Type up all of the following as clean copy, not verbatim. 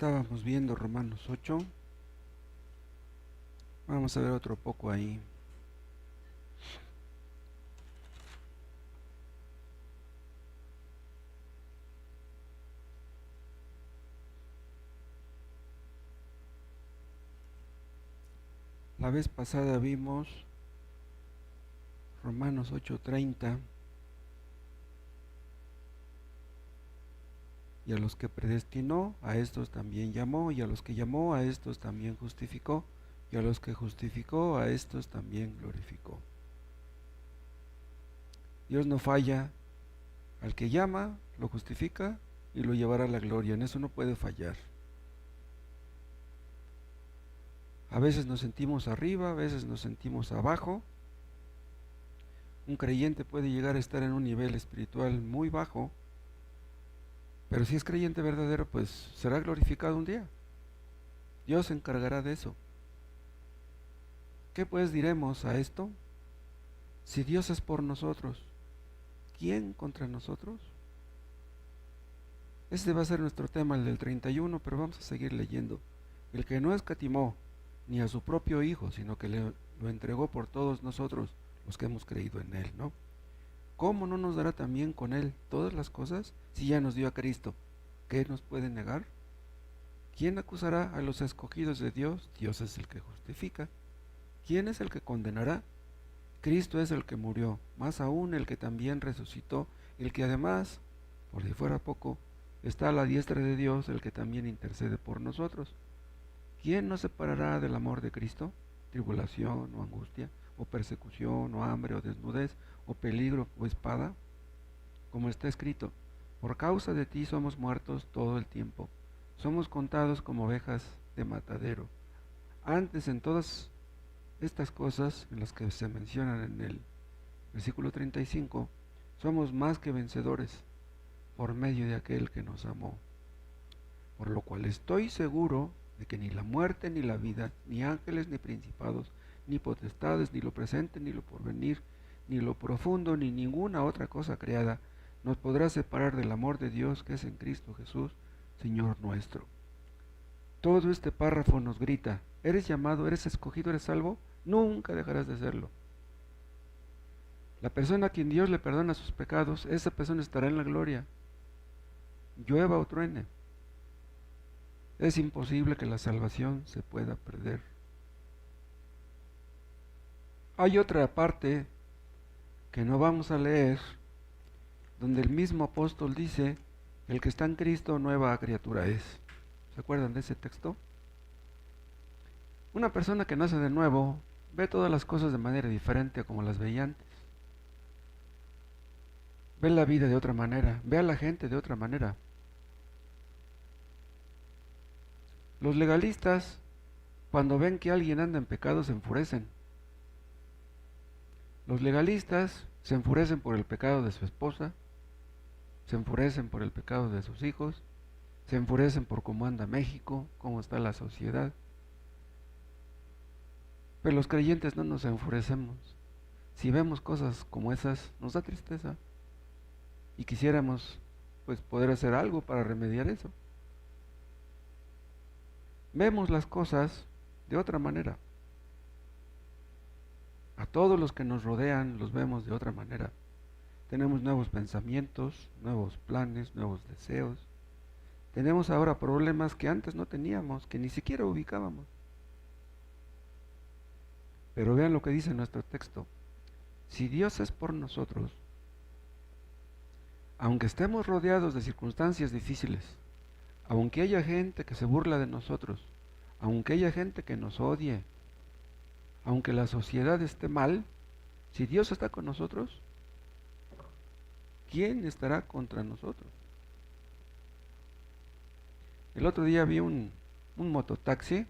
Estábamos viendo Romanos 8. Vamos a ver otro poco ahí. La vez pasada vimos Romanos 8:30. Y a los que predestinó, a estos también llamó, y a los que llamó, a estos también justificó, y a los que justificó, a estos también glorificó. Dios no falla, al que llama, lo justifica y lo llevará a la gloria. En eso no puede fallar. A veces nos sentimos arriba, a veces nos sentimos abajo. Un creyente puede llegar a estar en un nivel espiritual muy bajo, pero si es creyente verdadero, pues será glorificado un día. Dios se encargará de eso. ¿Qué pues diremos a esto? Si Dios es por nosotros, ¿quién contra nosotros? Este va a ser nuestro tema, el del 31, pero vamos a seguir leyendo. El que no escatimó ni a su propio Hijo, sino que lo entregó por todos nosotros, los que hemos creído en Él, ¿no? ¿Cómo no nos dará también con Él todas las cosas si ya nos dio a Cristo? ¿Qué nos puede negar? ¿Quién acusará a los escogidos de Dios? Dios es el que justifica. ¿Quién es el que condenará? Cristo es el que murió, más aún el que también resucitó, el que además, por si fuera poco, está a la diestra de Dios, el que también intercede por nosotros. ¿Quién nos separará del amor de Cristo? ¿Tribulación o angustia, o persecución, o hambre, o desnudez, o peligro, o espada? Como está escrito, por causa de ti somos muertos todo el tiempo, somos contados como ovejas de matadero. Antes, en todas estas cosas en las que se mencionan en el versículo 35, somos más que vencedores por medio de aquel que nos amó. Por lo cual estoy seguro de que ni la muerte ni la vida, ni ángeles ni principados, ni potestades, ni lo presente ni lo porvenir, ni lo profundo, ni ninguna otra cosa creada, nos podrá separar del amor de Dios que es en Cristo Jesús, Señor nuestro. Todo este párrafo nos grita, ¿eres llamado, eres escogido, eres salvo? Nunca dejarás de serlo. La persona a quien Dios le perdona sus pecados, esa persona estará en la gloria, llueva o truene. Es imposible que la salvación se pueda perder. Hay otra parte que no vamos a leer, donde el mismo apóstol dice, el que está en Cristo nueva criatura es. ¿Se acuerdan de ese texto? Una persona que nace de nuevo ve todas las cosas de manera diferente a como las veía antes. Ve la vida de otra manera, ve a la gente de otra manera. Los legalistas, cuando ven que alguien anda en pecado, se enfurecen. Los legalistas se enfurecen por el pecado de su esposa, se enfurecen por el pecado de sus hijos, se enfurecen por cómo anda México, cómo está la sociedad. Pero los creyentes no nos enfurecemos. Si vemos cosas como esas, nos da tristeza y quisiéramos pues poder hacer algo para remediar eso. Vemos las cosas de otra manera. A todos los que nos rodean los vemos de otra manera. Tenemos nuevos pensamientos, nuevos planes, nuevos deseos. Tenemos ahora problemas que antes no teníamos, que ni siquiera ubicábamos. Pero vean lo que dice nuestro texto. Si Dios es por nosotros, aunque estemos rodeados de circunstancias difíciles, aunque haya gente que se burla de nosotros, aunque haya gente que nos odie, aunque la sociedad esté mal, si Dios está con nosotros, ¿quién estará contra nosotros? El otro día vi un mototaxi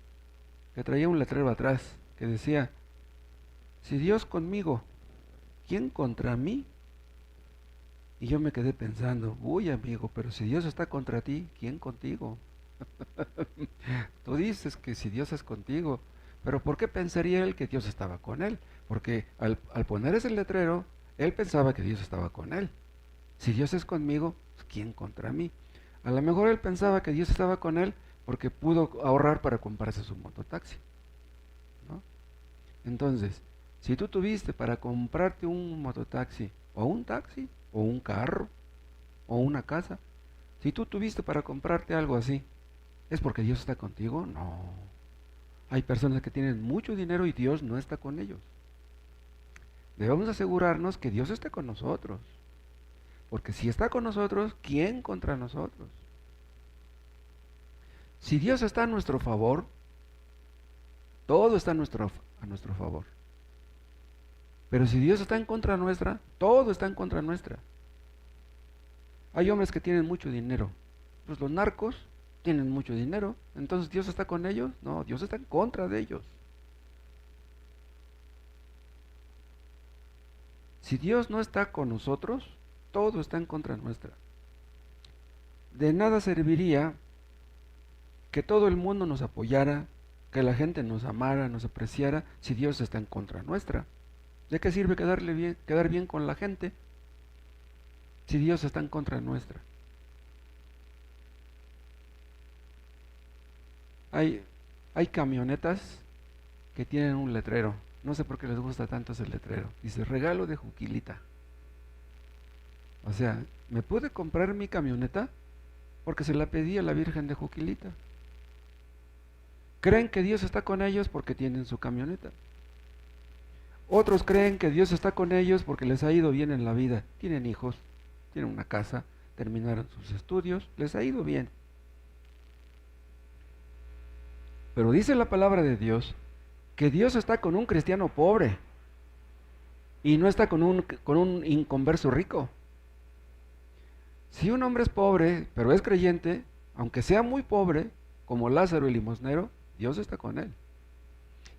que traía un letrero atrás que decía, si Dios conmigo, ¿quién contra mí? Y yo me quedé pensando, uy amigo, pero si Dios está contra ti, ¿quién contigo? Tú dices que si Dios es contigo, pero ¿por qué pensaría él que Dios estaba con él? Porque al poner ese letrero, él pensaba que Dios estaba con él. Si Dios es conmigo, ¿quién contra mí? A lo mejor él pensaba que Dios estaba con él, porque pudo ahorrar para comprarse su mototaxi, ¿no? Entonces, si tú tuviste para comprarte un mototaxi, o un taxi, o un carro, o una casa, si tú tuviste para comprarte algo así, ¿es porque Dios está contigo? No. Hay personas que tienen mucho dinero y Dios no está con ellos. Debemos asegurarnos que Dios esté con nosotros. Porque si está con nosotros, ¿quién contra nosotros? Si Dios está a nuestro favor, todo está a nuestro favor. Pero si Dios está en contra nuestra, todo está en contra nuestra. Hay hombres que tienen mucho dinero. Pues los narcos tienen mucho dinero. Entonces, ¿Dios está con ellos? No, Dios está en contra de ellos. Si Dios no está con nosotros, todo está en contra nuestra. De nada serviría que todo el mundo nos apoyara, que la gente nos amara, nos apreciara, si Dios está en contra nuestra. ¿De qué sirve quedar bien con la gente si Dios está en contra nuestra? Hay camionetas que tienen un letrero. No sé por qué les gusta tanto ese letrero. Dice, regalo de Juquilita. O sea, ¿me pude comprar mi camioneta? Porque se la pedí a la Virgen de Juquilita. Creen que Dios está con ellos porque tienen su camioneta. Otros creen que Dios está con ellos porque les ha ido bien en la vida. Tienen hijos, tienen una casa, terminaron sus estudios, les ha ido bien. Pero dice la palabra de Dios que Dios está con un cristiano pobre y no está con un inconverso rico. Si un hombre es pobre, pero es creyente, aunque sea muy pobre, como Lázaro el limosnero, Dios está con él.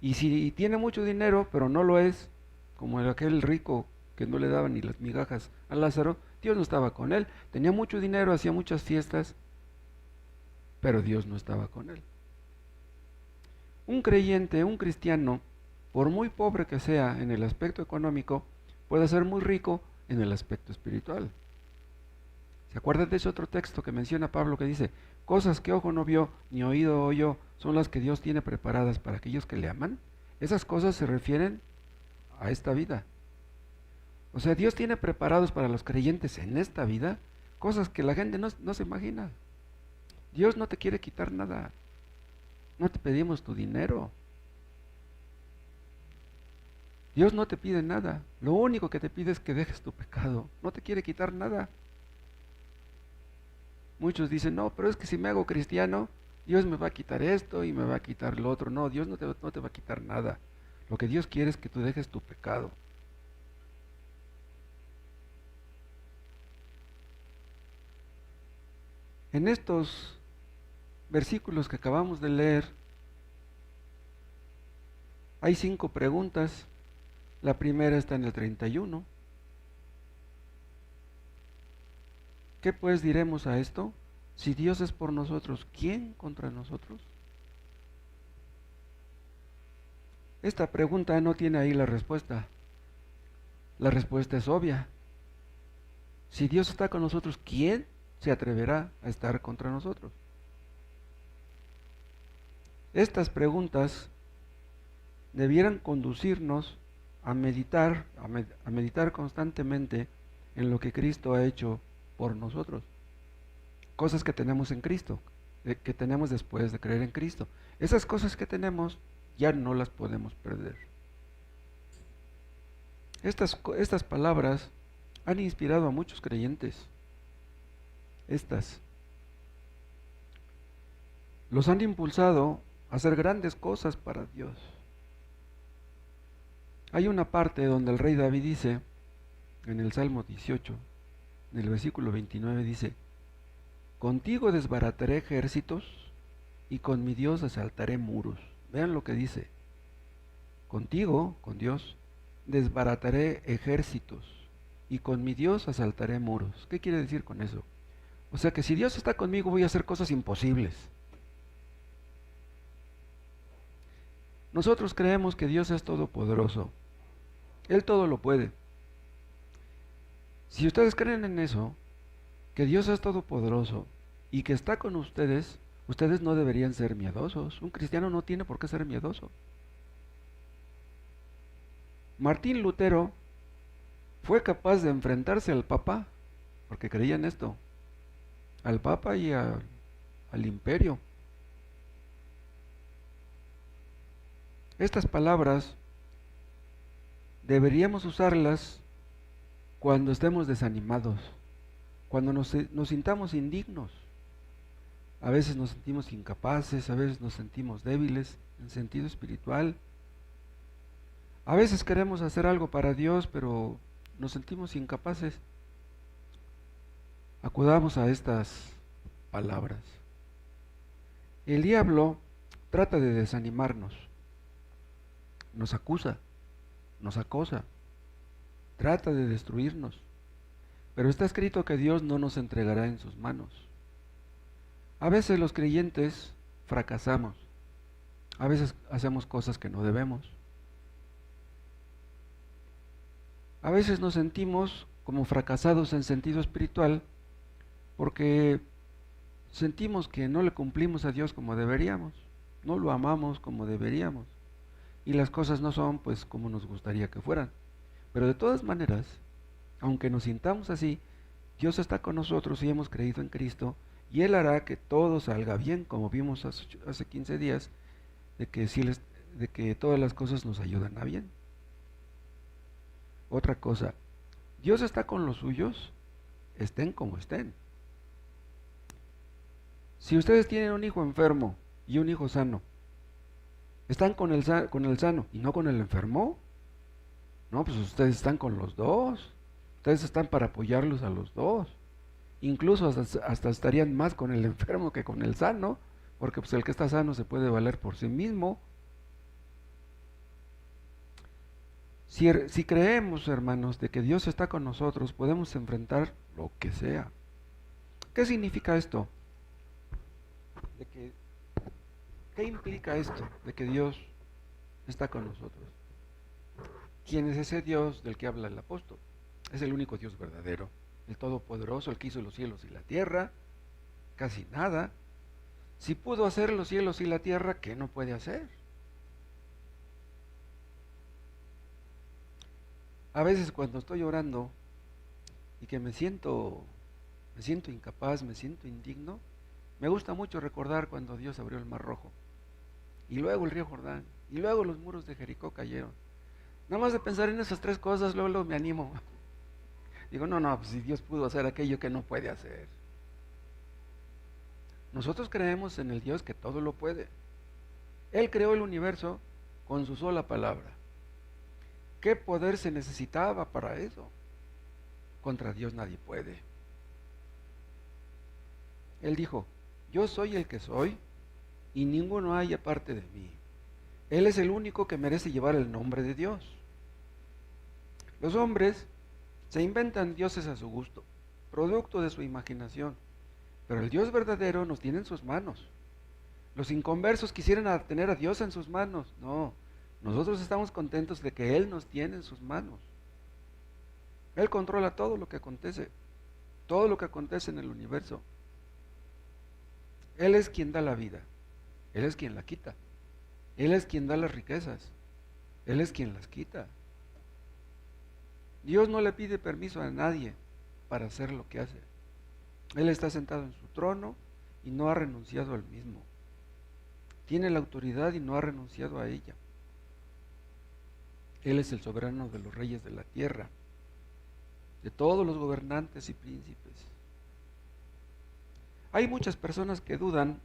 Y si tiene mucho dinero, pero no lo es, como aquel rico que no le daba ni las migajas a Lázaro, Dios no estaba con él. Tenía mucho dinero, hacía muchas fiestas, pero Dios no estaba con él. Un creyente, un cristiano, por muy pobre que sea en el aspecto económico, puede ser muy rico en el aspecto espiritual. ¿Se acuerdan de ese otro texto que menciona Pablo que dice, cosas que ojo no vio ni oído oyó son las que Dios tiene preparadas para aquellos que le aman? Esas cosas se refieren a esta vida. O sea, Dios tiene preparados para los creyentes en esta vida cosas que la gente no se imagina. Dios no te quiere quitar nada. No te pedimos tu dinero. Dios no te pide nada. Lo único que te pide es que dejes tu pecado. No te quiere quitar nada. Muchos dicen, no, pero es que si me hago cristiano, Dios me va a quitar esto y me va a quitar lo otro. No, Dios no te va a quitar nada. Lo que Dios quiere es que tú dejes tu pecado. En estos versículos que acabamos de leer, hay 5 preguntas. La primera está en el 31. ¿Qué pues diremos a esto? Si Dios es por nosotros, ¿quién contra nosotros? Esta pregunta no tiene ahí la respuesta. La respuesta es obvia. Si Dios está con nosotros, ¿quién se atreverá a estar contra nosotros? Estas preguntas debieran conducirnos a meditar constantemente en lo que Cristo ha hecho por nosotros. Cosas que tenemos en Cristo, que tenemos después de creer en Cristo. Esas cosas que tenemos ya no las podemos perder. Estas palabras han inspirado a muchos creyentes. Los han impulsado a hacer grandes cosas para Dios. Hay una parte donde el rey David dice, en el Salmo 18, en el versículo 29 dice, contigo desbarataré ejércitos y con mi Dios asaltaré muros. Vean lo que dice, contigo, con Dios, desbarataré ejércitos y con mi Dios asaltaré muros. ¿Qué quiere decir con eso? O sea que si Dios está conmigo voy a hacer cosas imposibles. Nosotros creemos que Dios es todopoderoso. Él todo lo puede. Si ustedes creen en eso, que Dios es todopoderoso y que está con ustedes Ustedes no deberían ser miedosos. Un cristiano no tiene por qué ser miedoso. Martín Lutero fue capaz de enfrentarse al Papa, porque creía en esto, al Papa y al imperio. Estas palabras deberíamos usarlas cuando estemos desanimados, cuando nos sintamos indignos. A veces nos sentimos incapaces, a veces nos sentimos débiles en sentido espiritual. A veces queremos hacer algo para Dios, pero nos sentimos incapaces. Acudamos a estas palabras. El diablo trata de desanimarnos, nos acusa, nos acosa, trata de destruirnos, pero está escrito que Dios no nos entregará en sus manos. A veces los creyentes fracasamos, a veces hacemos cosas que no debemos, a veces nos sentimos como fracasados en sentido espiritual porque sentimos que no le cumplimos a Dios como deberíamos, no lo amamos como deberíamos y las cosas no son pues como nos gustaría que fueran. Pero de todas maneras, aunque nos sintamos así, Dios está con nosotros y hemos creído en Cristo y Él hará que todo salga bien, como vimos hace 15 días, de que todas las cosas nos ayudan a bien. Otra cosa, Dios está con los suyos, estén como estén. Si ustedes tienen un hijo enfermo y un hijo sano, ¿están con el sano y no con el enfermo? No, pues ustedes están con los dos. Ustedes están para apoyarlos a los dos. Incluso hasta estarían más con el enfermo que con el sano, porque pues el que está sano se puede valer por sí mismo. Si creemos, hermanos, de que Dios está con nosotros, podemos enfrentar lo que sea. ¿Qué significa esto? ¿Qué implica esto de que Dios está con nosotros? ¿Quién es ese Dios del que habla el apóstol? Es el único Dios verdadero, el Todopoderoso, el que hizo los cielos y la tierra, casi nada. Si pudo hacer los cielos y la tierra, ¿qué no puede hacer? A veces cuando estoy orando y que me siento incapaz, me siento indigno, me gusta mucho recordar cuando Dios abrió el Mar Rojo, y luego el río Jordán, y luego los muros de Jericó cayeron. Nada más de pensar en esas tres cosas, luego me animo. Digo, no, pues si Dios pudo hacer aquello que no puede hacer. Nosotros creemos en el Dios que todo lo puede. Él creó el universo con su sola palabra. ¿Qué poder se necesitaba para eso? Contra Dios nadie puede. Él dijo, yo soy el que soy y ninguno hay aparte de mí. Él es el único que merece llevar el nombre de Dios. Los hombres se inventan dioses a su gusto, producto de su imaginación, pero el Dios verdadero nos tiene en sus manos. Los inconversos quisieran tener a Dios en sus manos. No, nosotros estamos contentos de que Él nos tiene en sus manos. Él controla todo lo que acontece en el universo. Él es quien da la vida, Él es quien la quita, Él es quien da las riquezas, Él es quien las quita. Dios no le pide permiso a nadie para hacer lo que hace. Él está sentado en su trono y no ha renunciado al mismo. Tiene la autoridad y no ha renunciado a ella. Él es el soberano de los reyes de la tierra, de todos los gobernantes y príncipes. Hay muchas personas que dudan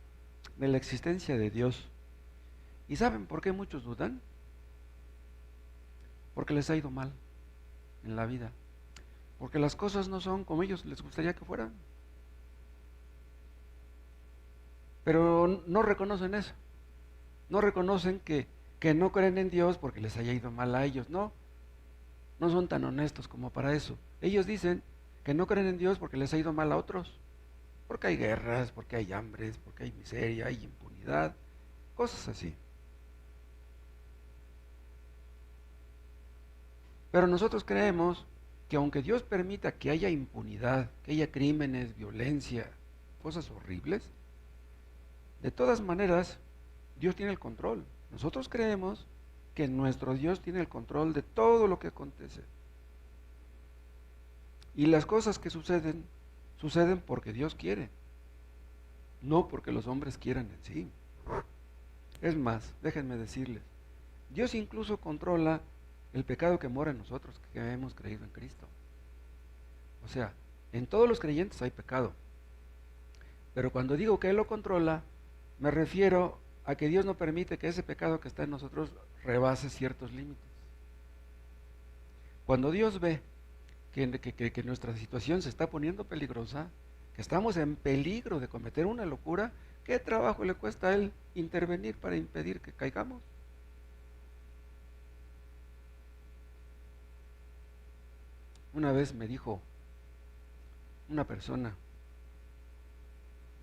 de la existencia de Dios. ¿Y saben por qué muchos dudan? Porque les ha ido mal en la vida, porque las cosas no son como ellos les gustaría que fueran, pero no reconocen eso, no reconocen que no creen en Dios porque les haya ido mal a ellos. No son tan honestos como para eso. Ellos dicen que no creen en Dios porque les ha ido mal a otros, porque hay guerras, porque hay hambres, porque hay miseria, hay impunidad, cosas así. Pero nosotros creemos que aunque Dios permita que haya impunidad, que haya crímenes, violencia, cosas horribles, De todas maneras, Dios tiene el control. Nosotros creemos que nuestro Dios tiene el control de todo lo que acontece. Y las cosas que suceden, suceden porque Dios quiere, no porque los hombres quieran en sí. Es más, déjenme decirles, Dios incluso controla el pecado que mora en nosotros, que hemos creído en Cristo. O sea, en todos los creyentes hay pecado. Pero cuando digo que Él lo controla, me refiero a que Dios no permite que ese pecado que está en nosotros rebase ciertos límites. Cuando Dios ve que nuestra situación se está poniendo peligrosa, que estamos en peligro de cometer una locura, ¿qué trabajo le cuesta a Él intervenir para impedir que caigamos? Una vez me dijo una persona,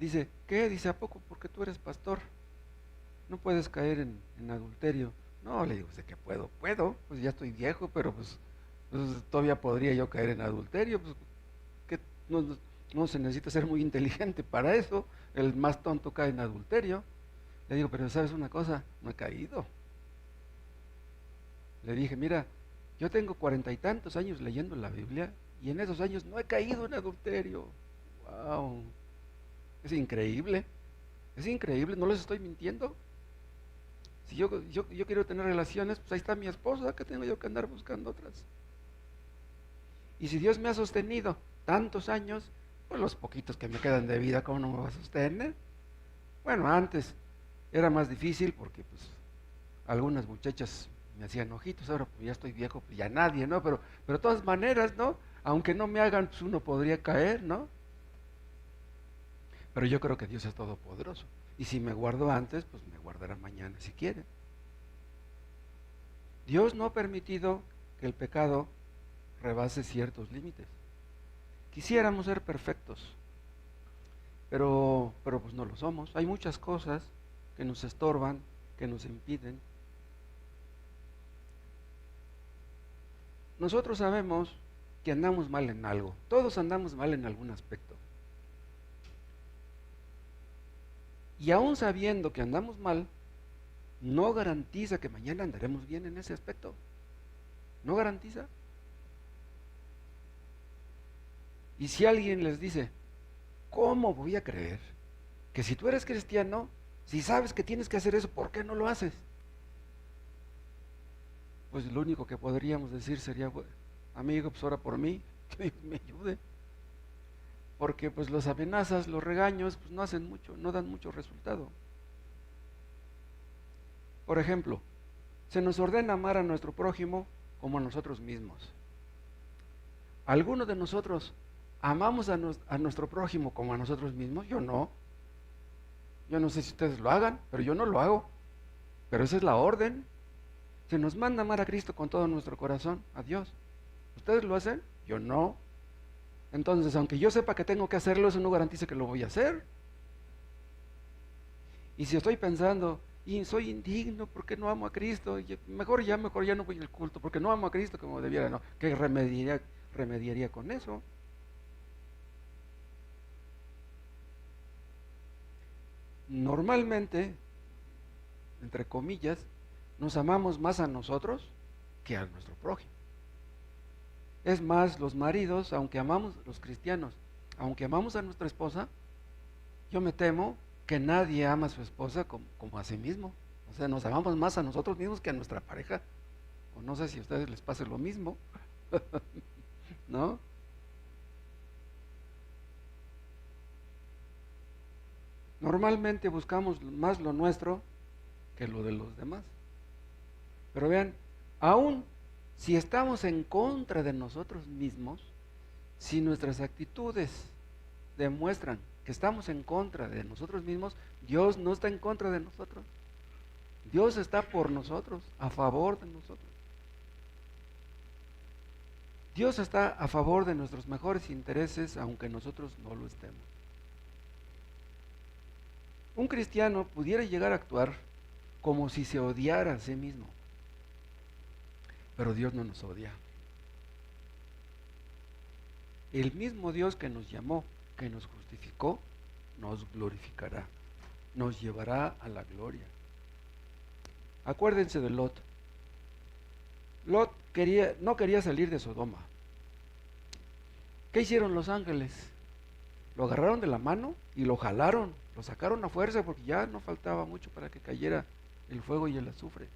dice, ¿qué? Dice, ¿a poco porque tú eres pastor no puedes caer en adulterio? No, le digo, sé que puedo, pues ya estoy viejo, pero pues todavía podría yo caer en adulterio, pues que no se necesita ser muy inteligente para eso, el más tonto cae en adulterio. Le digo, pero ¿sabes una cosa? No he caído. Le dije, mira, yo tengo 40 y tantos años leyendo la Biblia y en esos años no he caído en adulterio. Wow, es increíble, no les estoy mintiendo. Si yo quiero tener relaciones, pues ahí está mi esposa, que tengo yo que andar buscando otras. Y si Dios me ha sostenido tantos años, pues los poquitos que me quedan de vida, ¿cómo no me va a sostener? Bueno, antes era más difícil porque pues algunas muchachas me hacían ojitos, ahora pues ya estoy viejo, pues ya nadie, ¿no? Pero de todas maneras, ¿no? Aunque no me hagan, pues uno podría caer, ¿no? Pero yo creo que Dios es todopoderoso. Y si me guardo antes, pues me guardará mañana si quiere. Dios no ha permitido que el pecado rebase ciertos límites. Quisiéramos ser perfectos, pero pues no lo somos. Hay muchas cosas que nos estorban, que nos impiden. Nosotros sabemos que andamos mal en algo. Todos andamos mal en algún aspecto. Y aún sabiendo que andamos mal, no garantiza que mañana andaremos bien en ese aspecto. No garantiza. Y si alguien les dice, ¿cómo voy a creer que si tú eres cristiano, si sabes que tienes que hacer eso, ¿por qué no lo haces? Pues lo único que podríamos decir sería, bueno, amigo, pues ora por mí, que Dios me ayude. Porque pues las amenazas, los regaños, pues no hacen mucho, no dan mucho resultado. Por ejemplo, se nos ordena amar a nuestro prójimo como a nosotros mismos. ¿Alguno de nosotros amamos a nuestro prójimo como a nosotros mismos? Yo no. Yo no sé si ustedes lo hagan, pero yo no lo hago. Pero esa es la orden. Se nos manda amar a Cristo con todo nuestro corazón, a Dios. ¿Ustedes lo hacen? Yo no. Entonces, aunque yo sepa que tengo que hacerlo, eso no garantiza que lo voy a hacer. Y si estoy pensando, y soy indigno porque no amo a Cristo, mejor ya no voy al culto, porque no amo a Cristo como debiera, ¿no? ¿Qué remediaría con eso? Normalmente, entre comillas, nos amamos más a nosotros que a nuestro prójimo. Es más, los maridos, los cristianos, aunque amamos a nuestra esposa, yo me temo que nadie ama a su esposa como a sí mismo. O sea, nos amamos más a nosotros mismos que a nuestra pareja. O no sé si a ustedes les pase lo mismo, ¿no? Normalmente buscamos más lo nuestro que lo de los demás. Pero vean, aún si estamos en contra de nosotros mismos, si nuestras actitudes demuestran que estamos en contra de nosotros mismos, Dios no está en contra de nosotros. Dios está por nosotros, a favor de nosotros. Dios está a favor de nuestros mejores intereses, aunque nosotros no lo estemos. Un cristiano pudiera llegar a actuar como si se odiara a sí mismo, pero Dios no nos odia. El mismo Dios que nos llamó, que nos justificó, nos glorificará. nos llevará a la gloria. Acuérdense de Lot. Lot no quería salir de Sodoma. ¿Qué hicieron los ángeles? Lo agarraron de la mano y lo jalaron, lo sacaron a fuerza porque ya no faltaba mucho para que cayera el fuego y el azufre.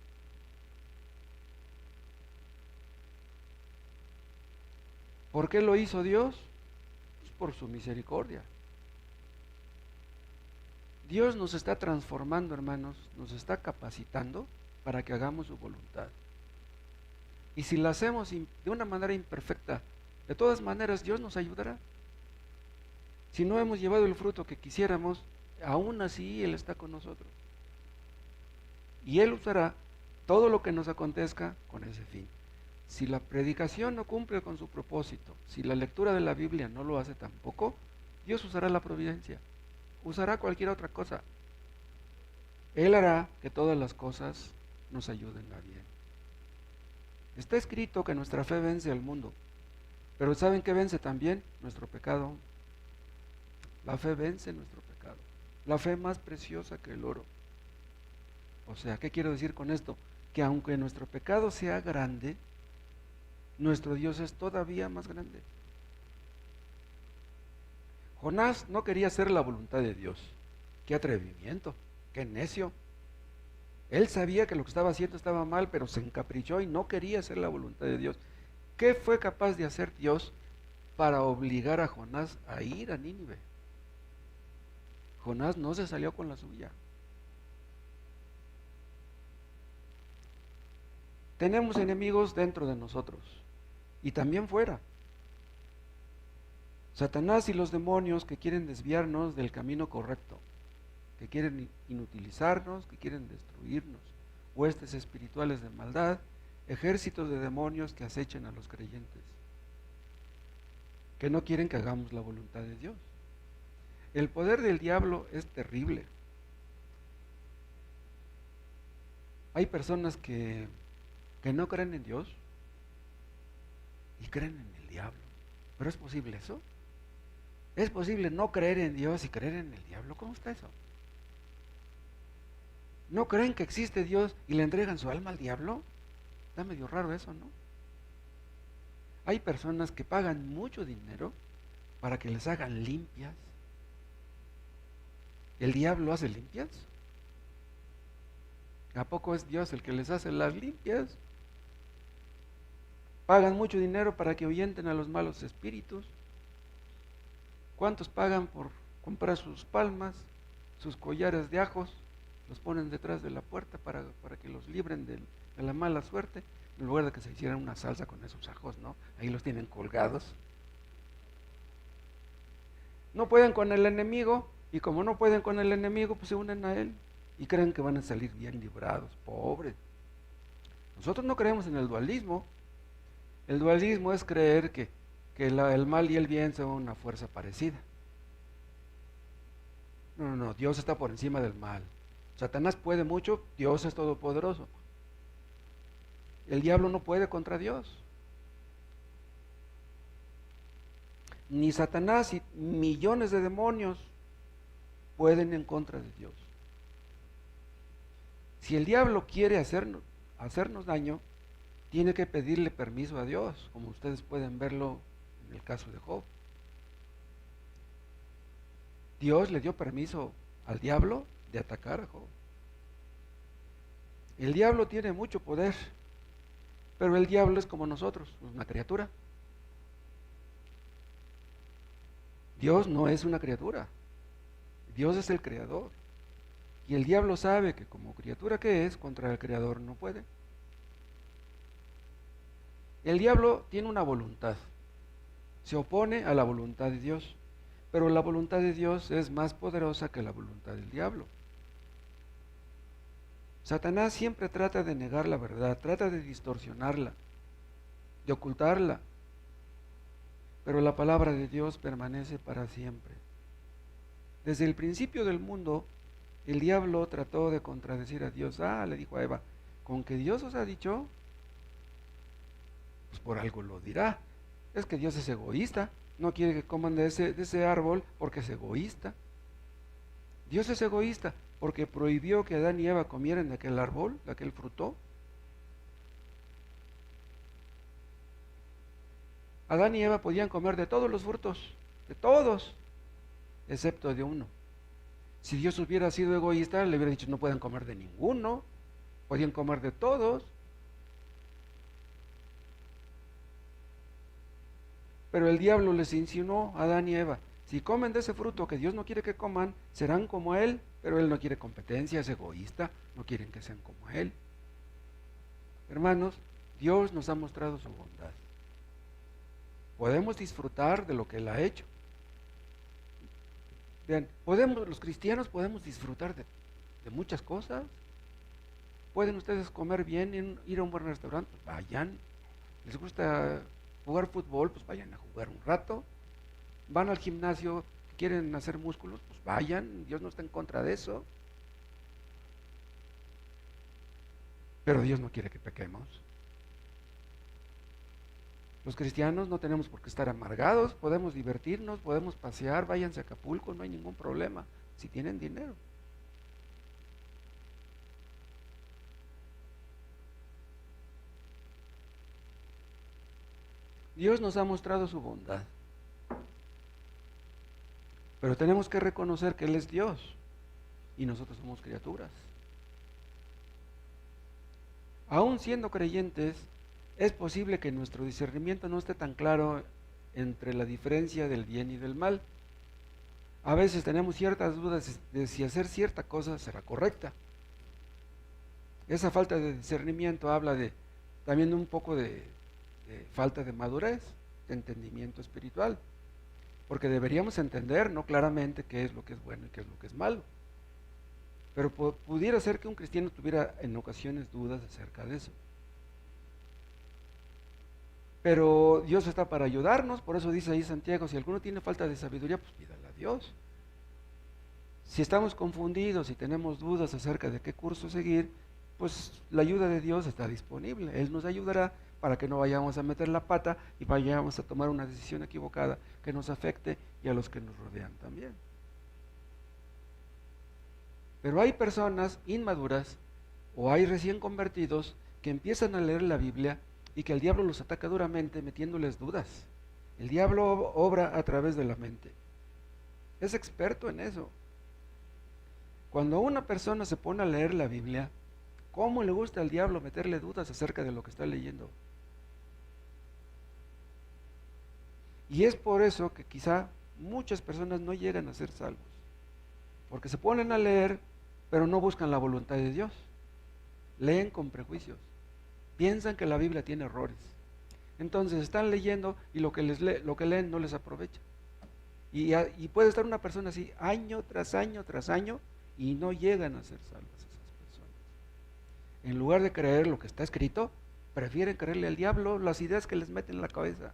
¿Por qué lo hizo Dios? Pues por su misericordia. Dios nos está transformando, hermanos, nos está capacitando para que hagamos su voluntad. Y si la hacemos de una manera imperfecta, de todas maneras Dios nos ayudará. Si no hemos llevado el fruto que quisiéramos, aún así Él está con nosotros. Y Él usará todo lo que nos acontezca con ese fin. Si la predicación no cumple con su propósito, si la lectura de la Biblia no lo hace tampoco, Dios usará la providencia, usará cualquier otra cosa. Él hará que todas las cosas nos ayuden a bien. Está escrito que nuestra fe vence al mundo, pero ¿saben qué vence también? Nuestro pecado. La fe vence nuestro pecado. La fe más preciosa que el oro. O sea, ¿qué quiero decir con esto? Que aunque nuestro pecado sea grande, nuestro Dios es todavía más grande. Jonás no quería hacer la voluntad de Dios. ¡Qué atrevimiento! ¡Qué necio! Él sabía que lo que estaba haciendo estaba mal, pero se encaprichó y no quería hacer la voluntad de Dios. ¿Qué fue capaz de hacer Dios para obligar a Jonás a ir a Nínive? Jonás no se salió con la suya. Tenemos enemigos dentro de nosotros y también fuera. Satanás y los demonios que quieren desviarnos del camino correcto, que quieren inutilizarnos, que quieren destruirnos, huestes espirituales de maldad, ejércitos de demonios que acechan a los creyentes, que no quieren que hagamos la voluntad de Dios. El poder del diablo es terrible. Hay personas que no creen en Dios y creen en el diablo. ¿Pero es posible eso? ¿Es posible no creer en Dios y creer en el diablo? ¿Cómo está eso? ¿No creen que existe Dios y le entregan su alma al diablo? Está medio raro eso, ¿no? Hay personas que pagan mucho dinero para que les hagan limpias. ¿El diablo hace limpias? ¿A poco es Dios el que les hace las limpias? Pagan mucho dinero para que ahuyenten a los malos espíritus. ¿Cuántos pagan por comprar sus palmas, sus collares de ajos? Los ponen detrás de la puerta para que los libren de la mala suerte, en lugar de que se hicieran una salsa con esos ajos, ¿no? Ahí los tienen colgados. No pueden con el enemigo, y como no pueden con el enemigo, pues se unen a él y creen que van a salir bien librados. Pobres. Nosotros no creemos en el dualismo. El dualismo es creer que el mal y el bien son una fuerza parecida. No, Dios está por encima del mal. Satanás puede mucho, Dios es todopoderoso. El diablo no puede contra Dios. Ni Satanás y millones de demonios pueden en contra de Dios. Si el diablo quiere hacernos daño, tiene que pedirle permiso a Dios, como ustedes pueden verlo en el caso de Job. Dios le dio permiso al diablo de atacar a Job. El diablo tiene mucho poder, pero el diablo es como nosotros, una criatura. Dios no es una criatura, Dios es el creador. Y el diablo sabe que como criatura que es, contra el creador no puede. El diablo tiene una voluntad, se opone a la voluntad de Dios, pero la voluntad de Dios es más poderosa que la voluntad del diablo. Satanás siempre trata de negar la verdad, trata de distorsionarla, de ocultarla, pero la palabra de Dios permanece para siempre. Desde el principio del mundo, el diablo trató de contradecir a Dios. Le dijo a Eva, con que Dios os ha dicho, pues por algo lo dirá. Es que Dios es egoísta, no quiere que coman de ese árbol porque es egoísta. Dios es egoísta porque prohibió que Adán y Eva comieran de aquel árbol, de aquel fruto. Adán y Eva podían comer de todos los frutos, de todos, excepto de uno. Si Dios hubiera sido egoísta, le hubiera dicho no pueden comer de ninguno, podían comer de todos. Pero el diablo les insinuó a Adán y Eva, si comen de ese fruto que Dios no quiere que coman, serán como Él, pero Él no quiere competencia, es egoísta, no quieren que sean como Él. Hermanos, Dios nos ha mostrado su bondad. Podemos disfrutar de lo que Él ha hecho. Vean, los cristianos podemos disfrutar de muchas cosas. Pueden ustedes comer bien, ir a un buen restaurante, pues vayan. Les gusta jugar fútbol, pues vayan a jugar un rato. Van al gimnasio, quieren hacer músculos, pues vayan. Dios no está en contra de eso. Pero Dios no quiere que pequemos. Los cristianos no tenemos por qué estar amargados, podemos divertirnos, podemos pasear, váyanse a Acapulco, no hay ningún problema, si tienen dinero. Dios nos ha mostrado su bondad, pero tenemos que reconocer que Él es Dios y nosotros somos criaturas. Aún siendo creyentes, es posible que nuestro discernimiento no esté tan claro entre la diferencia del bien y del mal. A veces tenemos ciertas dudas de si hacer cierta cosa será correcta. Esa falta de discernimiento habla también un poco de falta de madurez, de entendimiento espiritual, porque deberíamos entender, ¿no?, claramente qué es lo que es bueno y qué es lo que es malo. Pero pudiera ser que un cristiano tuviera en ocasiones dudas acerca de eso. Pero Dios está para ayudarnos, por eso dice ahí Santiago, si alguno tiene falta de sabiduría, pues pídala a Dios. Si estamos confundidos y tenemos dudas acerca de qué curso seguir, pues la ayuda de Dios está disponible. Él nos ayudará para que no vayamos a meter la pata y vayamos a tomar una decisión equivocada que nos afecte y a los que nos rodean también. Pero hay personas inmaduras o hay recién convertidos que empiezan a leer la Biblia y que el diablo los ataca duramente metiéndoles dudas. El diablo obra a través de la mente. Es experto en eso. Cuando una persona se pone a leer la Biblia, ¿cómo le gusta al diablo meterle dudas acerca de lo que está leyendo? Y es por eso que quizá muchas personas no llegan a ser salvos, porque se ponen a leer, pero no buscan la voluntad de Dios. Leen con prejuicios. Piensan que la Biblia tiene errores. Entonces están leyendo y lo que leen no les aprovecha. Y puede estar una persona así año tras año tras año y no llegan a ser salvas esas personas. En lugar de creer lo que está escrito, prefieren creerle al diablo las ideas que les meten en la cabeza.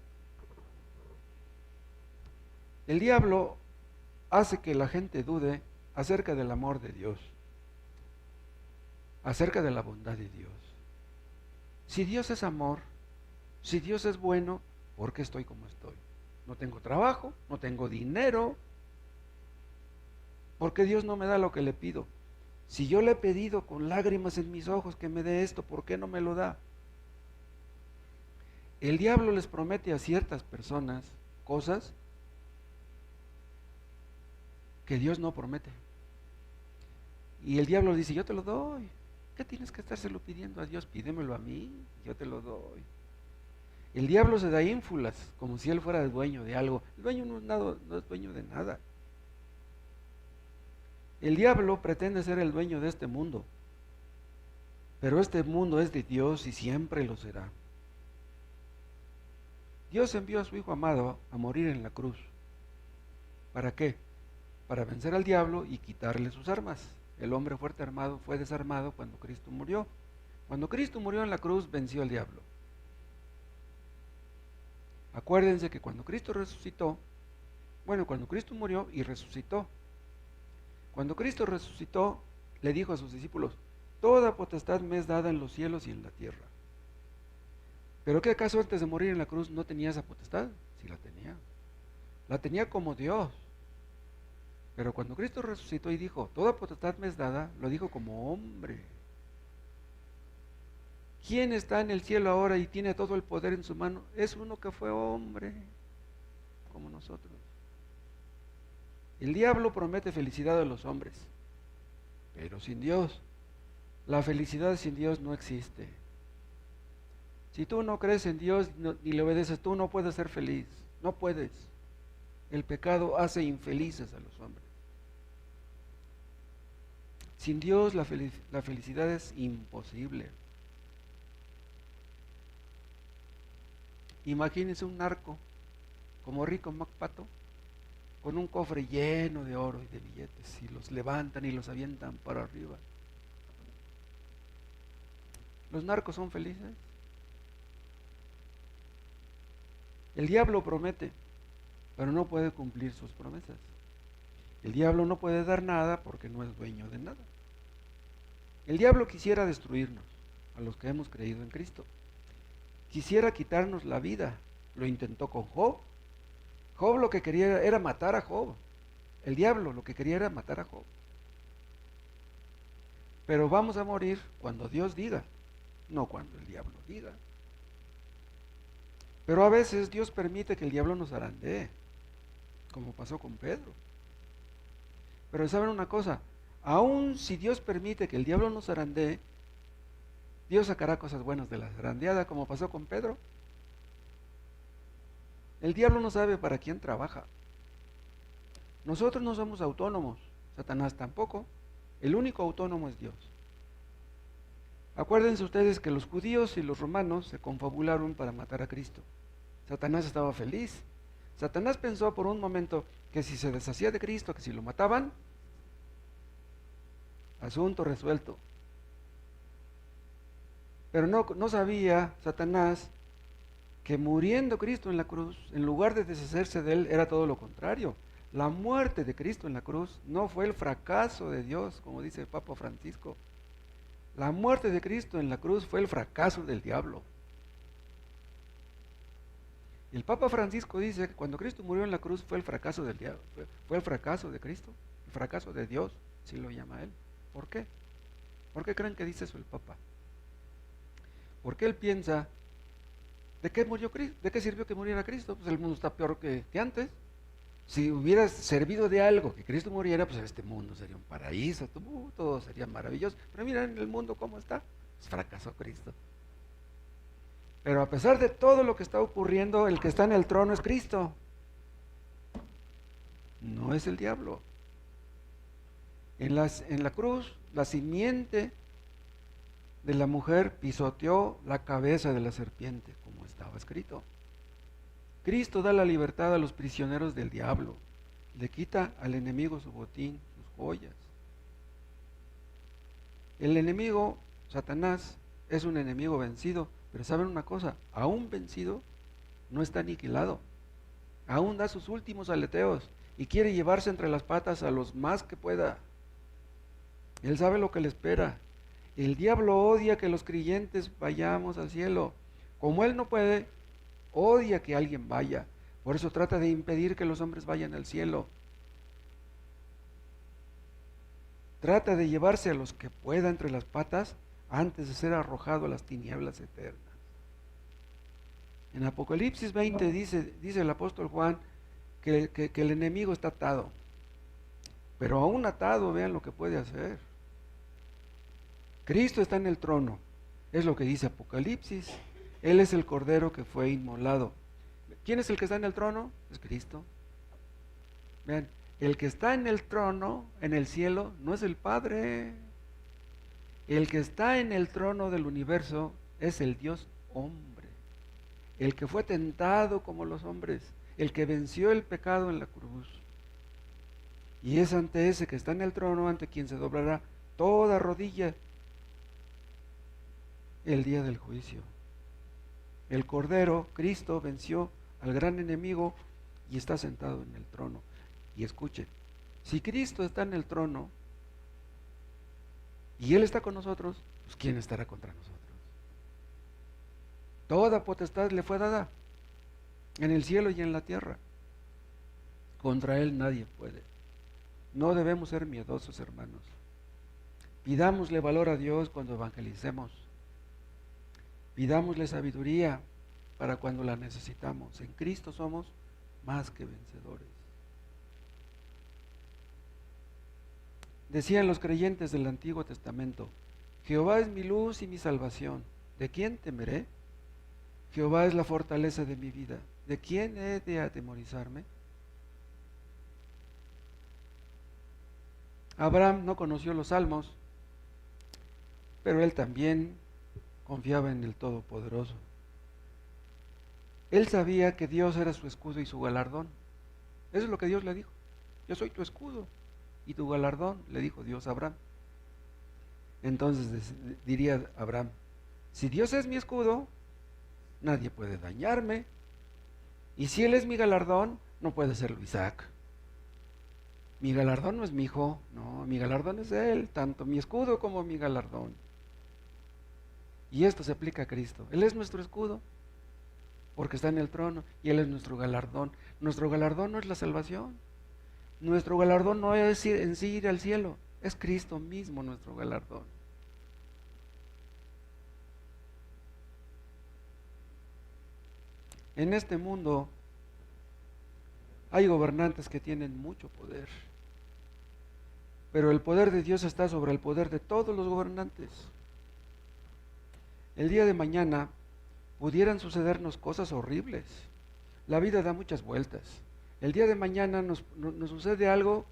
El diablo hace que la gente dude acerca del amor de Dios, acerca de la bondad de Dios. Si Dios es amor, si Dios es bueno, ¿por qué estoy como estoy? No tengo trabajo, no tengo dinero. ¿Por qué Dios no me da lo que le pido? Si yo le he pedido con lágrimas en mis ojos que me dé esto, ¿por qué no me lo da? El diablo les promete a ciertas personas cosas que Dios no promete. Y el diablo dice, yo te lo doy. ¿Qué tienes que estárselo pidiendo a Dios? Pídemelo a mí, yo te lo doy. El diablo se da ínfulas, como si él fuera el dueño de algo. El dueño no es dueño de nada. El diablo pretende ser el dueño de este mundo, pero este mundo es de Dios y siempre lo será. Dios envió a su Hijo amado a morir en la cruz. ¿Para qué? Para vencer al diablo y quitarle sus armas. El hombre fuerte armado fue desarmado cuando Cristo murió. Cuando Cristo murió en la cruz, venció al diablo. Acuérdense que cuando Cristo murió y resucitó, cuando Cristo resucitó, le dijo a sus discípulos, toda potestad me es dada en los cielos y en la tierra. ¿Pero qué acaso antes de morir en la cruz no tenía esa potestad? Sí la tenía. La tenía como Dios. Pero cuando Cristo resucitó y dijo, toda potestad me es dada, lo dijo como hombre. ¿Quién está en el cielo ahora y tiene todo el poder en su mano? Es uno que fue hombre, como nosotros. El diablo promete felicidad a los hombres, pero sin Dios. La felicidad sin Dios no existe. Si tú no crees en Dios ni le obedeces, tú no puedes ser feliz. No puedes. El pecado hace infelices a los hombres. Sin Dios la felicidad es imposible. Imagínense un narco como Rico MacPato con un cofre lleno de oro y de billetes y los levantan y los avientan para arriba. ¿Los narcos son felices? El diablo promete, pero no puede cumplir sus promesas. El diablo no puede dar nada porque no es dueño de nada. El diablo quisiera destruirnos, a los que hemos creído en Cristo. Quisiera quitarnos la vida. Lo intentó con Job. Job lo que quería era matar a Job. El diablo lo que quería era matar a Job. Pero vamos a morir cuando Dios diga, no cuando el diablo diga. Pero a veces Dios permite que el diablo nos zarandee, como pasó con Pedro. Pero ¿saben una cosa? Aun si Dios permite que el diablo nos zarandee, Dios sacará cosas buenas de la zarandeada, como pasó con Pedro. El diablo no sabe para quién trabaja. Nosotros no somos autónomos, Satanás tampoco. El único autónomo es Dios. Acuérdense ustedes que los judíos y los romanos se confabularon para matar a Cristo. Satanás estaba feliz. Satanás pensó por un momento que si se deshacía de Cristo, que si lo mataban, asunto resuelto. Pero no sabía Satanás que muriendo Cristo en la cruz, en lugar de deshacerse de él, era todo lo contrario. La muerte de Cristo en la cruz no fue el fracaso de Dios, como dice el Papa Francisco. La muerte de Cristo en la cruz fue el fracaso del diablo. Y el Papa Francisco dice que cuando Cristo murió en la cruz fue el fracaso del diablo, fue el fracaso de Cristo, el fracaso de Dios, si lo llama él. ¿Por qué? ¿Por qué creen que dice eso el Papa? Porque él piensa, ¿de qué murió Cristo? ¿De qué sirvió que muriera Cristo? Pues el mundo está peor que antes. Si hubiera servido de algo que Cristo muriera, pues este mundo sería un paraíso, todo sería maravilloso. Pero miren el mundo cómo está, pues fracasó Cristo. Pero a pesar de todo lo que está ocurriendo, el que está en el trono es Cristo, no es el diablo. En la cruz, la simiente de la mujer pisoteó la cabeza de la serpiente, como estaba escrito. Cristo da la libertad a los prisioneros del diablo, le quita al enemigo su botín, sus joyas. El enemigo, Satanás, es un enemigo vencido, pero ¿saben una cosa? Aún vencido, no está aniquilado, aún da sus últimos aleteos y quiere llevarse entre las patas a los más que pueda. Él sabe lo que le espera. El diablo odia que los creyentes vayamos al cielo. Como él no puede, odia que alguien vaya. Por eso trata de impedir que los hombres vayan al cielo. Trata de llevarse a los que pueda entre las patas antes de ser arrojado a las tinieblas eternas. En Apocalipsis 20 dice el apóstol Juan que el enemigo está atado. Pero aún atado, vean lo que puede hacer. Cristo está en el trono, es lo que dice Apocalipsis. Él es el cordero que fue inmolado. ¿Quién es el que está en el trono? Es Cristo. Vean, el que está en el trono, en el cielo, no es el Padre. El que está en el trono del universo es el Dios hombre. El que fue tentado como los hombres, el que venció el pecado en la cruz. Y es ante ese que está en el trono, ante quien se doblará toda rodilla el día del juicio. El Cordero, Cristo, venció al gran enemigo y está sentado en el trono. Y escuchen, si Cristo está en el trono y Él está con nosotros, pues ¿quién estará contra nosotros? Toda potestad le fue dada en el cielo y en la tierra. Contra Él nadie puede. No debemos ser miedosos, hermanos. Pidámosle valor a Dios cuando evangelicemos. Pidámosle sabiduría para cuando la necesitamos. En Cristo somos más que vencedores. Decían los creyentes del Antiguo Testamento: Jehová es mi luz y mi salvación. ¿De quién temeré? Jehová es la fortaleza de mi vida. ¿De quién he de atemorizarme? Abraham no conoció los salmos, pero él también confiaba en el Todopoderoso. Él sabía que Dios era su escudo y su galardón. Eso es lo que Dios le dijo: yo soy tu escudo y tu galardón, le dijo Dios a Abraham. Entonces diría Abraham: si Dios es mi escudo, nadie puede dañarme. Y si Él es mi galardón, no puede serlo Isaac. Mi galardón no es mi hijo, no, mi galardón es Él, tanto mi escudo como mi galardón. Y esto se aplica a Cristo. Él es nuestro escudo, porque está en el trono, y Él es nuestro galardón. Nuestro galardón no es la salvación. Nuestro galardón no es en sí ir al cielo, es Cristo mismo nuestro galardón. En este mundo hay gobernantes que tienen mucho poder, pero el poder de Dios está sobre el poder de todos los gobernantes. El día de mañana pudieran sucedernos cosas horribles. La vida da muchas vueltas. El día de mañana nos sucede algo,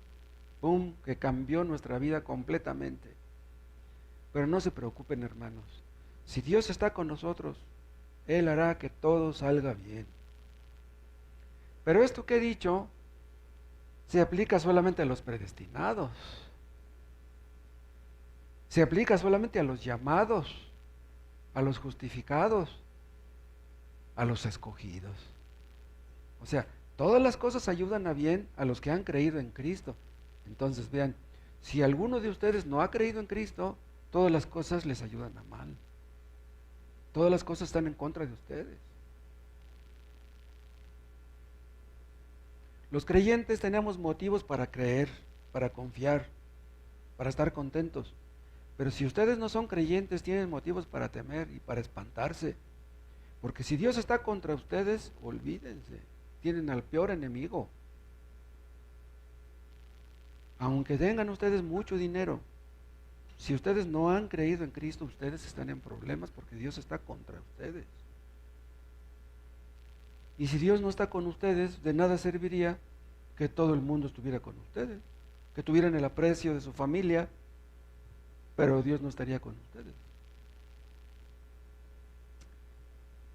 ¡pum!, que cambió nuestra vida completamente. Pero no se preocupen, hermanos. Si Dios está con nosotros, Él hará que todo salga bien. Pero esto que he dicho se aplica solamente a los predestinados. Se aplica solamente a los llamados, a los justificados, a los escogidos. O sea, todas las cosas ayudan a bien a los que han creído en Cristo. Entonces vean, si alguno de ustedes no ha creído en Cristo, todas las cosas les ayudan a mal. Todas las cosas están en contra de ustedes. Los creyentes tenemos motivos para creer, para confiar, para estar contentos. Pero si ustedes no son creyentes, tienen motivos para temer y para espantarse. Porque si Dios está contra ustedes, olvídense, tienen al peor enemigo. Aunque tengan ustedes mucho dinero, si ustedes no han creído en Cristo, ustedes están en problemas porque Dios está contra ustedes. Y si Dios no está con ustedes, de nada serviría que todo el mundo estuviera con ustedes, que tuvieran el aprecio de su familia, pero Dios no estaría con ustedes.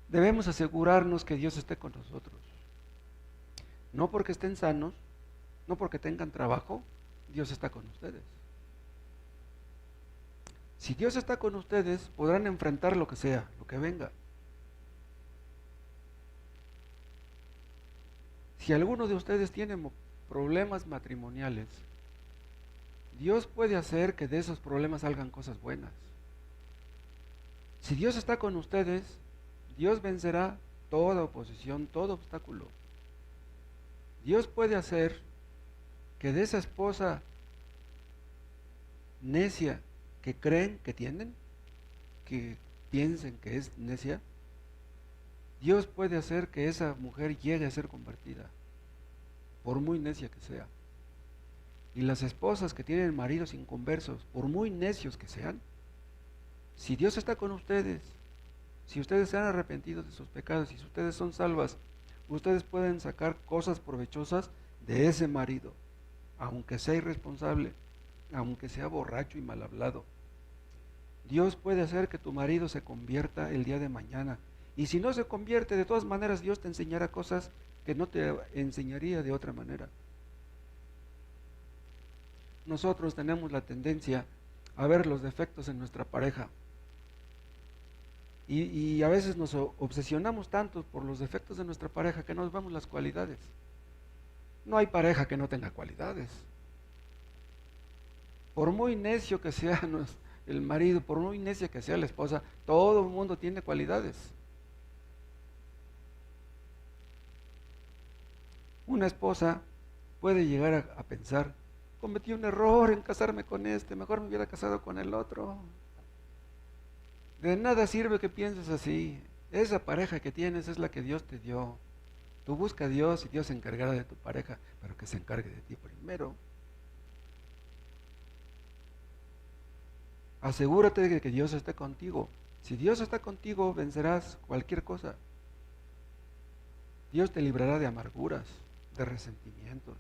Debemos asegurarnos que Dios esté con nosotros. No porque estén sanos, no porque tengan trabajo, Dios está con ustedes. Si Dios está con ustedes, podrán enfrentar lo que sea, lo que venga. Si alguno de ustedes tiene problemas matrimoniales, Dios puede hacer que de esos problemas salgan cosas buenas. Si Dios está con ustedes, Dios vencerá toda oposición, todo obstáculo. Dios puede hacer que de esa esposa necia que creen que tienen, que piensen que es necia, Dios puede hacer que esa mujer llegue a ser convertida, por muy necia que sea. Y las esposas que tienen maridos inconversos, por muy necios que sean, si Dios está con ustedes, si ustedes se han arrepentido de sus pecados y si ustedes son salvas, ustedes pueden sacar cosas provechosas de ese marido, aunque sea irresponsable, aunque sea borracho y mal hablado. Dios puede hacer que tu marido se convierta el día de mañana. Y si no se convierte, de todas maneras Dios te enseñará cosas que no te enseñaría de otra manera. Nosotros tenemos la tendencia a ver los defectos en nuestra pareja. Y a veces nos obsesionamos tanto por los defectos de nuestra pareja que no vemos las cualidades. No hay pareja que no tenga cualidades. Por muy necio que sea el marido, por muy necia que sea la esposa, todo el mundo tiene cualidades. Una esposa puede llegar a pensar cometí un error en casarme con este, mejor me hubiera casado con el otro. De nada sirve que pienses así. Esa pareja que tienes es la que Dios te dio. Tú busca a Dios y Dios se encargará de tu pareja, pero que se encargue de ti primero. Asegúrate de que Dios esté contigo. Si Dios está contigo, vencerás cualquier cosa. Dios te librará de amarguras, de resentimientos.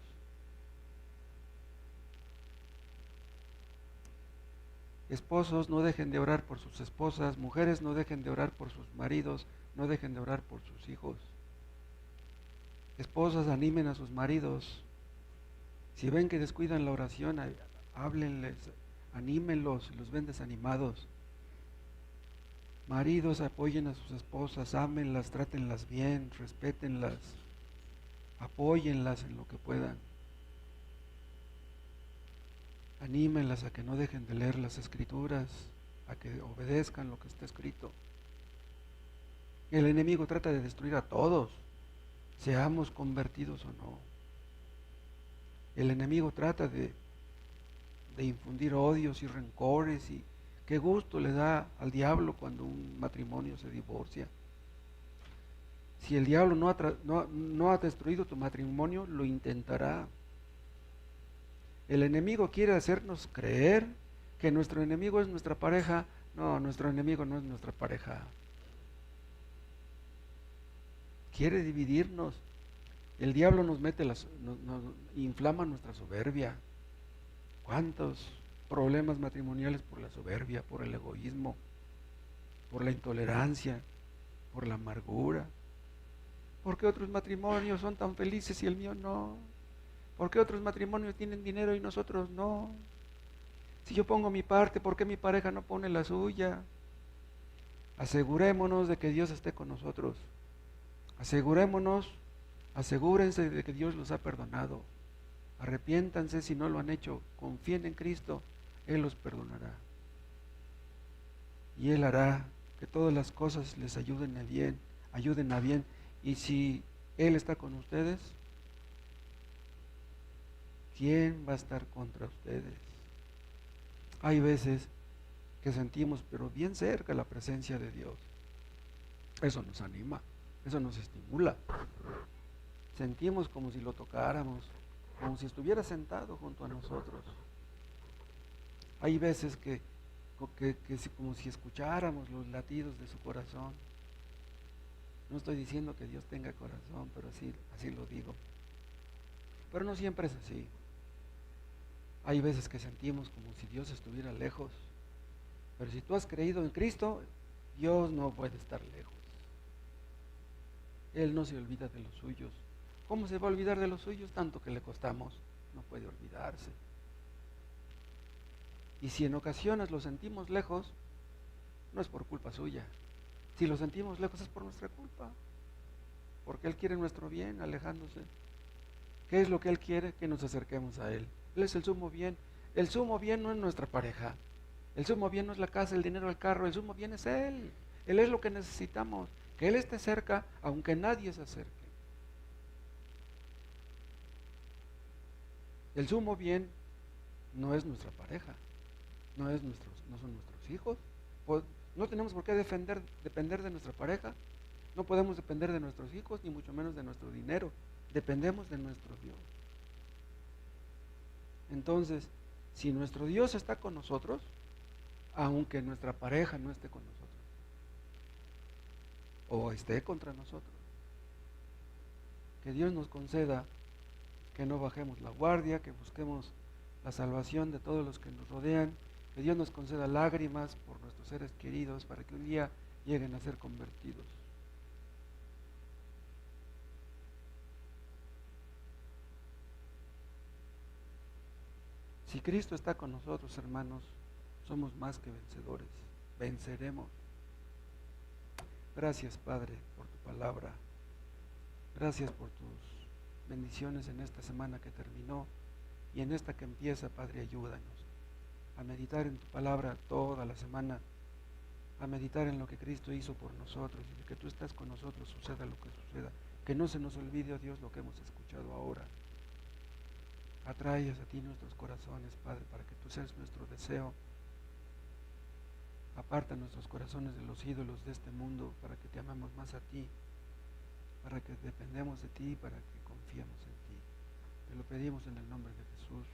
Esposos, no dejen de orar por sus esposas. Mujeres, no dejen de orar por sus maridos. No dejen de orar por sus hijos. Esposas, animen a sus maridos. Si ven que descuidan la oración, háblenles, anímenlos, los ven desanimados. Maridos, apoyen a sus esposas, ámenlas, trátenlas bien, respétenlas, apóyenlas en lo que puedan. Anímenlas a que no dejen de leer las escrituras, a que obedezcan lo que está escrito. El enemigo trata de destruir a todos, seamos convertidos o no. El enemigo trata de infundir odios y rencores, y qué gusto le da al diablo cuando un matrimonio se divorcia. Si el diablo no ha destruido tu matrimonio, lo intentará. El enemigo quiere hacernos creer que nuestro enemigo es nuestra pareja. No, nuestro enemigo no es nuestra pareja. Quiere dividirnos. El diablo nos inflama nuestra soberbia. ¿Cuántos problemas matrimoniales por la soberbia, por el egoísmo, por la intolerancia, por la amargura? ¿Por qué otros matrimonios son tan felices y el mío no? ¿Por qué otros matrimonios tienen dinero y nosotros no? Si yo pongo mi parte, ¿por qué mi pareja no pone la suya? Asegurémonos de que Dios esté con nosotros. Asegúrense de que Dios los ha perdonado. Arrepiéntanse si no lo han hecho. Confíen en Cristo, Él los perdonará. Y Él hará que todas las cosas les ayuden a bien. Y si Él está con ustedes, ¿quién va a estar contra ustedes? Hay veces que sentimos, pero bien cerca, la presencia de Dios. Eso nos anima, eso nos estimula. Sentimos como si lo tocáramos, como si estuviera sentado junto a nosotros. Hay veces que como si escucháramos los latidos de su corazón. No estoy diciendo que Dios tenga corazón, pero así lo digo. Pero no siempre es así. Hay veces que sentimos como si Dios estuviera lejos. Pero si tú has creído en Cristo, Dios no puede estar lejos. Él no se olvida de los suyos. ¿Cómo se va a olvidar de los suyos? Tanto que le costamos, no puede olvidarse. Y si en ocasiones lo sentimos lejos, no es por culpa suya. Si lo sentimos lejos es por nuestra culpa. Porque Él quiere nuestro bien, alejándose. ¿Qué es lo que Él quiere? Que nos acerquemos a Él. Él es el sumo bien. El sumo bien no es nuestra pareja. El sumo bien no es la casa, el dinero, el carro. El sumo bien es Él. Él es lo que necesitamos. Que Él esté cerca, aunque nadie se acerque. El sumo bien no es nuestra pareja. No son nuestros hijos. Pues no tenemos por qué depender de nuestra pareja. No podemos depender de nuestros hijos, ni mucho menos de nuestro dinero. Dependemos de nuestro Dios. Entonces, si nuestro Dios está con nosotros, aunque nuestra pareja no esté con nosotros, o esté contra nosotros, que Dios nos conceda que no bajemos la guardia, que busquemos la salvación de todos los que nos rodean, que Dios nos conceda lágrimas por nuestros seres queridos para que un día lleguen a ser convertidos. Si Cristo está con nosotros, hermanos, somos más que vencedores. Venceremos. Gracias, Padre, por tu palabra. Gracias por tus bendiciones en esta semana que terminó y en esta que empieza, Padre, ayúdanos a meditar en tu palabra toda la semana, a meditar en lo que Cristo hizo por nosotros y de que tú estás con nosotros, suceda lo que suceda. Que no se nos olvide, oh Dios, lo que hemos escuchado ahora. Atraigas a ti nuestros corazones, Padre, para que tú seas nuestro deseo. Aparta nuestros corazones de los ídolos de este mundo, para que te amemos más a ti, para que dependemos de ti, para que confiemos en ti. Te lo pedimos en el nombre de Jesús.